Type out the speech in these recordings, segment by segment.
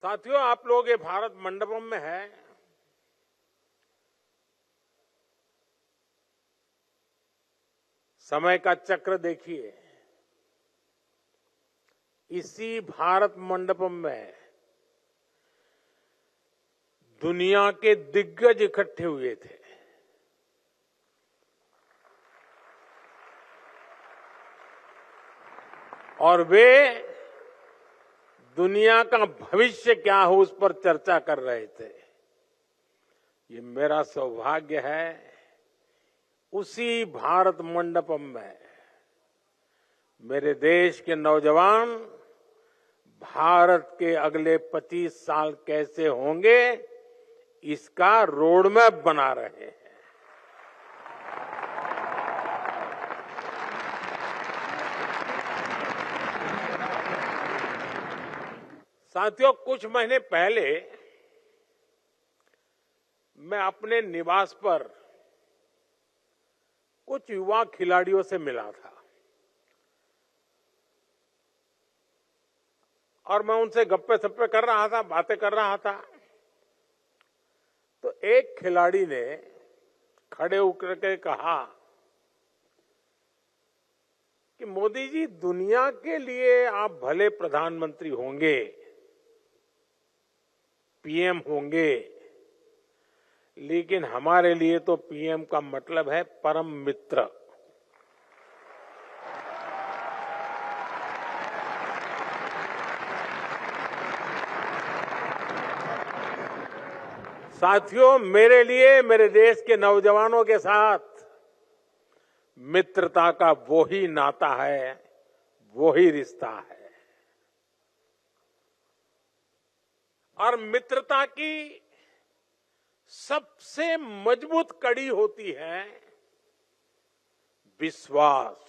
साथियों, आप लोग ये भारत मंडपम में है। समय का चक्र देखिए। इसी भारत मंडपम में दुनिया के दिग्गज इकट्ठे हुए थे। और वे दुनिया का भविष्य क्या हो उस पर चर्चा कर रहे थे। ये मेरा सौभाग्य है, उसी भारत मंडपम में मेरे देश के नौजवान भारत के अगले 25 साल कैसे होंगे, इसका रोडमैप बना रहे हैं। साथियों, कुछ महीने पहले मैं अपने निवास पर कुछ युवा खिलाड़ियों से मिला था और मैं उनसे गप्पे सप्पे कर रहा था, बातें कर रहा था। तो एक खिलाड़ी ने खड़े होकर के कहा कि मोदी जी, दुनिया के लिए आप भले प्रधानमंत्री होंगे, पीएम होंगे, लेकिन हमारे लिए तो पीएम का मतलब है परम मित्र। साथियों, मेरे लिए मेरे देश के नौजवानों के साथ मित्रता का वो ही नाता है, वो ही रिश्ता है। और मित्रता की सबसे मजबूत कड़ी होती है विश्वास।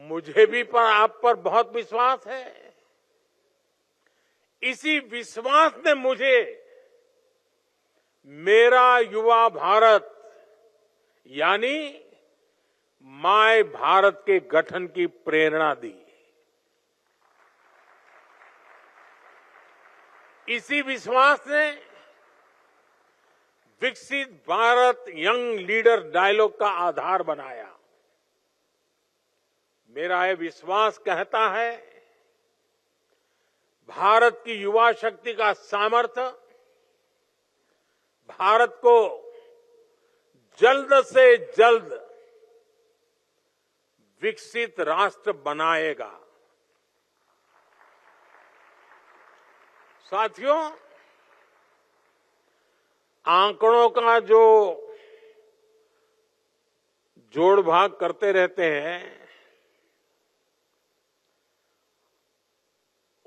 मुझे भी आप पर बहुत विश्वास है। इसी विश्वास ने मुझे मेरा युवा भारत यानी माय भारत के गठन की प्रेरणा दी। इसी विश्वास ने विकसित भारत यंग लीडर डायलॉग का आधार बनाया। मेरा यह विश्वास कहता है, भारत की युवा शक्ति का सामर्थ्य भारत को जल्द से जल्द विकसित राष्ट्र बनाएगा। साथियों, आंकड़ों का जो जोड़ भाग करते रहते हैं,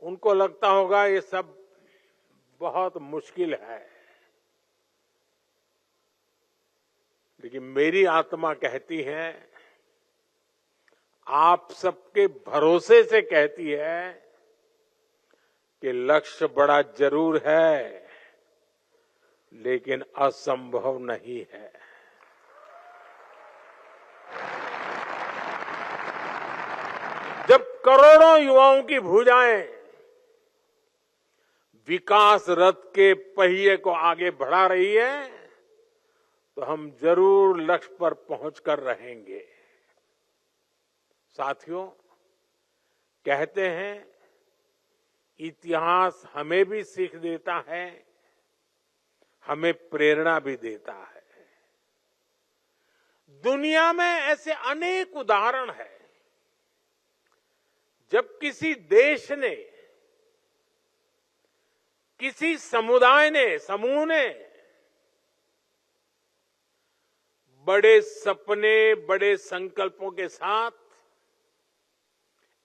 उनको लगता होगा ये सब बहुत मुश्किल है, लेकिन मेरी आत्मा कहती है, आप सबके भरोसे से कहती है कि लक्ष्य बड़ा जरूर है, लेकिन असंभव नहीं है। जब करोड़ों युवाओं की भुजाएं विकास रथ के पहिए को आगे बढ़ा रही है, तो हम जरूर लक्ष्य पर पहुंचकर रहेंगे। साथियों, कहते हैं इतिहास हमें भी सीख देता है, हमें प्रेरणा भी देता है। दुनिया में ऐसे अनेक उदाहरण हैं जब किसी देश ने, किसी समुदाय ने, समूह ने बड़े सपने, बड़े संकल्पों के साथ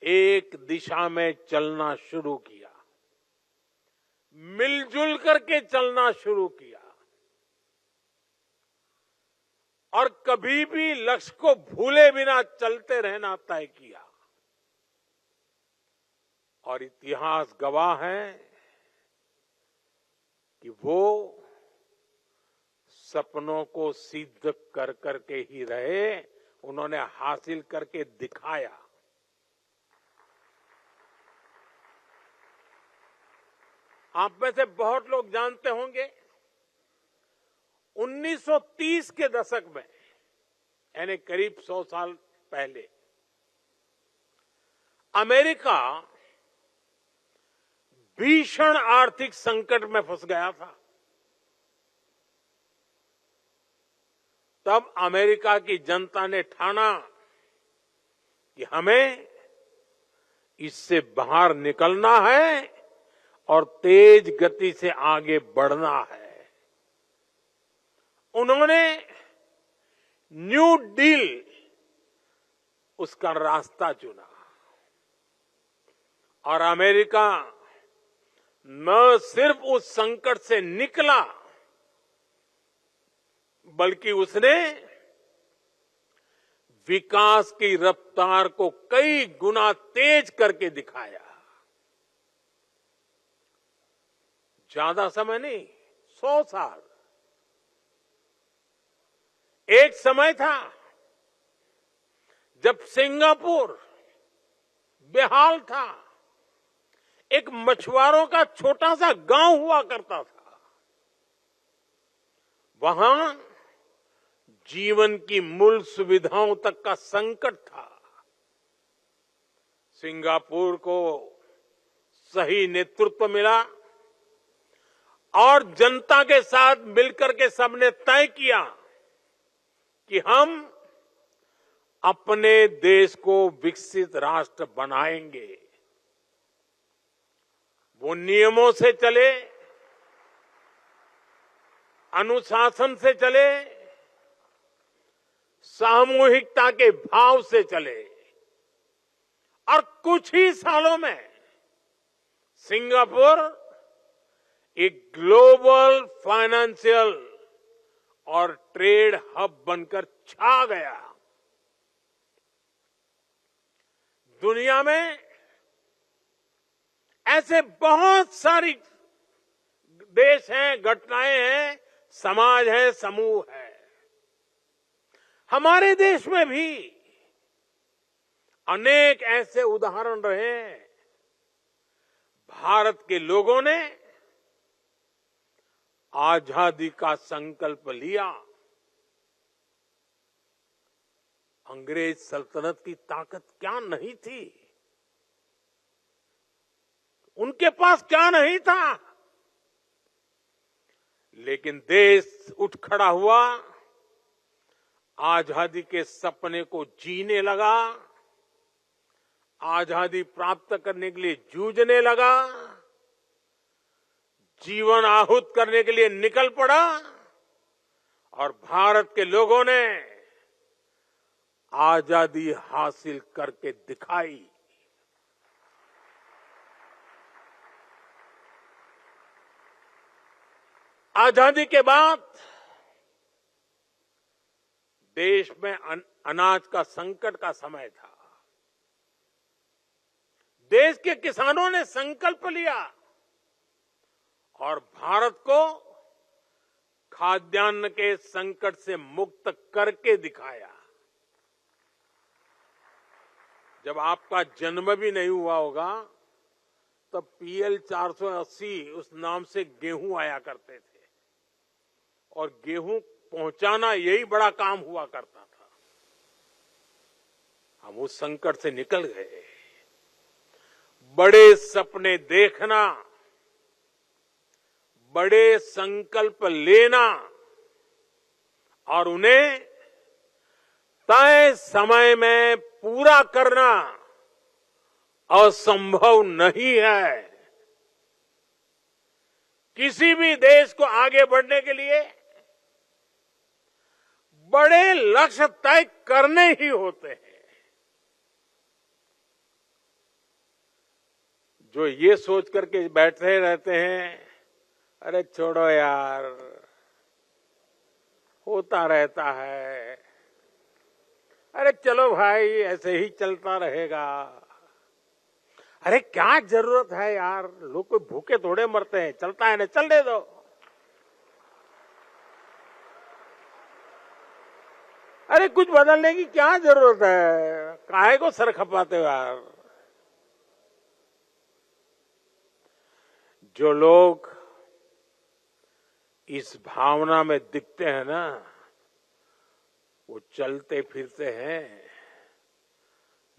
एक दिशा में चलना शुरू किया, मिलजुल करके चलना शुरू किया और कभी भी लक्ष्य को भूले बिना चलते रहना तय किया। और इतिहास गवाह है कि वो सपनों को सिद्ध कर करके ही रहे, उन्होंने हासिल करके दिखाया। आप में से बहुत लोग जानते होंगे 1930 के दशक में, यानी करीब 100 साल पहले, अमेरिका भीषण आर्थिक संकट में फंस गया था। तब अमेरिका की जनता ने ठाना कि हमें इससे बाहर निकलना है और तेज गति से आगे बढ़ना है। उन्होंने न्यू डील, उसका रास्ता चुना और अमेरिका न सिर्फ उस संकट से निकला, बल्कि उसने विकास की रफ्तार को कई गुना तेज करके दिखाया। ज्यादा समय नहीं, 100 साल। एक समय था जब सिंगापुर बेहाल था, एक मछुआरों का छोटा सा गांव हुआ करता था। वहां जीवन की मूल सुविधाओं तक का संकट था। सिंगापुर को सही नेतृत्व मिला और जनता के साथ मिलकर के सबने तय किया कि हम अपने देश को विकसित राष्ट्र बनाएंगे। वो नियमों से चले, अनुशासन से चले, सामूहिकता के भाव से चले और कुछ ही सालों में सिंगापुर एक ग्लोबल फाइनेंशियल और ट्रेड हब बनकर छा गया। दुनिया में ऐसे बहुत सारी देश हैं, घटनाएं हैं, समाज है, समूह है। हमारे देश में भी अनेक ऐसे उदाहरण रहे हैं। भारत के लोगों ने आजादी का संकल्प लिया। अंग्रेज सल्तनत की ताकत क्या नहीं थी, उनके पास क्या नहीं था, लेकिन देश उठ खड़ा हुआ, आजादी के सपने को जीने लगा, आजादी प्राप्त करने के लिए जूझने लगा, जीवन आहूत करने के लिए निकल पड़ा और भारत के लोगों ने आजादी हासिल करके दिखाई। आजादी के बाद देश में अनाज का संकट का समय था। देश के किसानों ने संकल्प लिया और भारत को खाद्यान्न के संकट से मुक्त करके दिखाया। जब आपका जन्म भी नहीं हुआ होगा तब PL 480 उस नाम से गेहूं आया करते थे और गेहूं पहुंचाना यही बड़ा काम हुआ करता था। हम उस संकट से निकल गए। बड़े सपने देखना, बड़े संकल्प लेना और उन्हें तय समय में पूरा करना असंभव नहीं है। किसी भी देश को आगे बढ़ने के लिए बड़े लक्ष्य तय करने ही होते हैं। जो ये सोच करके बैठे रहते हैं, अरे छोड़ो यार, होता रहता है, अरे चलो भाई ऐसे ही चलता रहेगा, अरे क्या जरूरत है यार, लोग कोई भूखे थोड़े मरते हैं, चलता है ना, चलने दो। अरे कुछ बदलने की क्या जरूरत है, काहे को सर खपाते हो यार। जो लोग इस भावना में दिखते हैं ना, वो चलते फिरते हैं,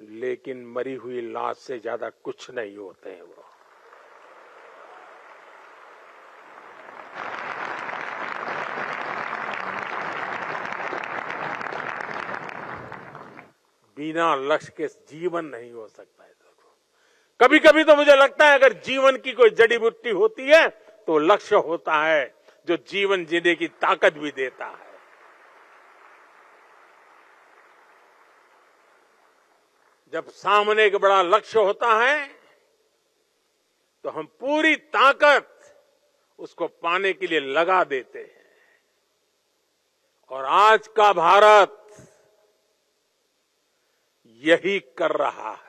लेकिन मरी हुई लाश से ज्यादा कुछ नहीं होते हैं वो। बिना लक्ष्य के जीवन नहीं हो सकता है। कभी कभी तो मुझे लगता है अगर जीवन की कोई जड़ी बूटी होती है तो लक्ष्य होता है, जो जीवन जीने की ताकत भी देता है। जब सामने एक बड़ा लक्ष्य होता है तो हम पूरी ताकत उसको पाने के लिए लगा देते हैं। और आज का भारत यही कर रहा है।